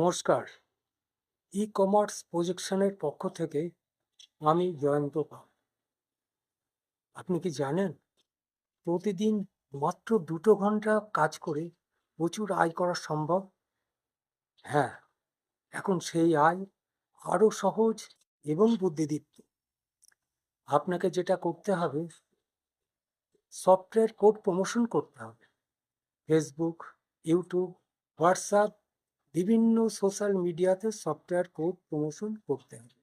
নমস্কার। E commerce প্রজেকশনের পক্ষ থেকে আমি জয়ন্ত পাল। আপনি কি জানেন প্রতিদিন মাত্র 2 ঘন্টা কাজ করে প্রচুর আয় করা সম্ভব? হ্যাঁ, এখন সেই আয় আরো সহজ এবং বুদ্ধিদীপ্ত। আপনাকে যেটা করতে হবে, সফটওয়্যার কোড প্রমোশন করতে হবে। ফেসবুক, ইউটিউব, হোয়াটসঅ্যাপ, বিভিন্ন সোশ্যাল মিডিয়াতে সফটওয়্যার কোড প্রমোশন করতে হবে।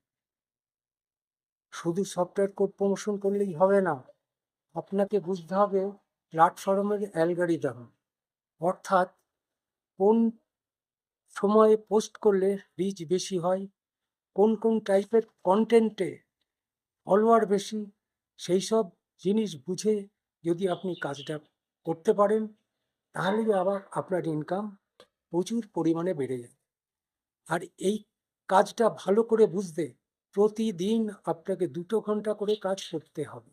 শুধু সফটওয়্যার কোড প্রমোশন করলেই হবে না, আপনাকে বুঝতে হবে প্ল্যাটফর্মের অ্যালগরিদম, অর্থাৎ কোন সময়ে পোস্ট করলে রিচ বেশি হয়, কোন কোন টাইপের কন্টেন্টে ফলোয়ার বেশি। সেই সব জিনিস বুঝে যদি আপনি কাজটা করতে পারেন, তাহলেই আবার আপনার ইনকাম প্রচুর পরিমাণে বেড়ে যায়। আর এই কাজটা ভালো করে বুঝতে প্রতিদিন আপনাকে 2 ঘন্টা করে কাজ করতে হবে।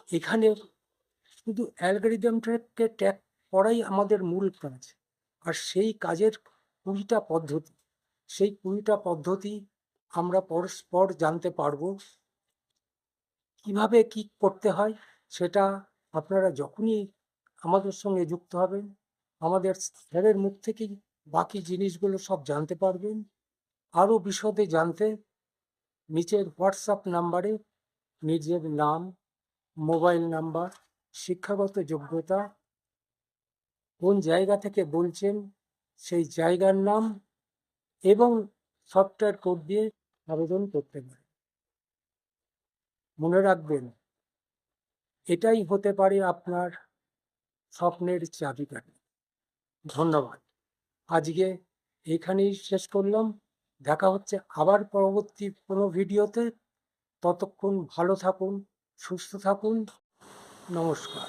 এখানে শুধু অ্যালগরিদমটাকে ট্র্যাক করাই আমাদের মূল কাজ। আর সেই কাজের 20টা পদ্ধতি, সেই 20টা পদ্ধতি আমরা পরস্পর জানতে পারবো। কিভাবে কি করতে হয় সেটা আপনারা যখনই আমাদের সঙ্গে যুক্ত হবেন, আমাদের স্যারের মুখ থেকেই বাকি জিনিসগুলো সব জানতে পারবেন। আরও বিশদে জানতে নিচের হোয়াটসঅ্যাপ নাম্বারে নিজের নাম, মোবাইল নাম্বার, শিক্ষাগত যোগ্যতা, কোন জায়গা থেকে বলছেন সেই জায়গার নাম এবং সফটওয়্যার কোড দিয়ে আবেদন করতে পারেন। মনে রাখবেন, এটাই হতে পারে আপনার স্বপ্নের চাবিকাঠি। ধন্যবাদ। আজকে এখানেই শেষ করলাম। দেখা হচ্ছে আবার পরবর্তী কোনো ভিডিওতে। ততক্ষণ ভালো থাকুন, সুস্থ থাকুন। নমস্কার।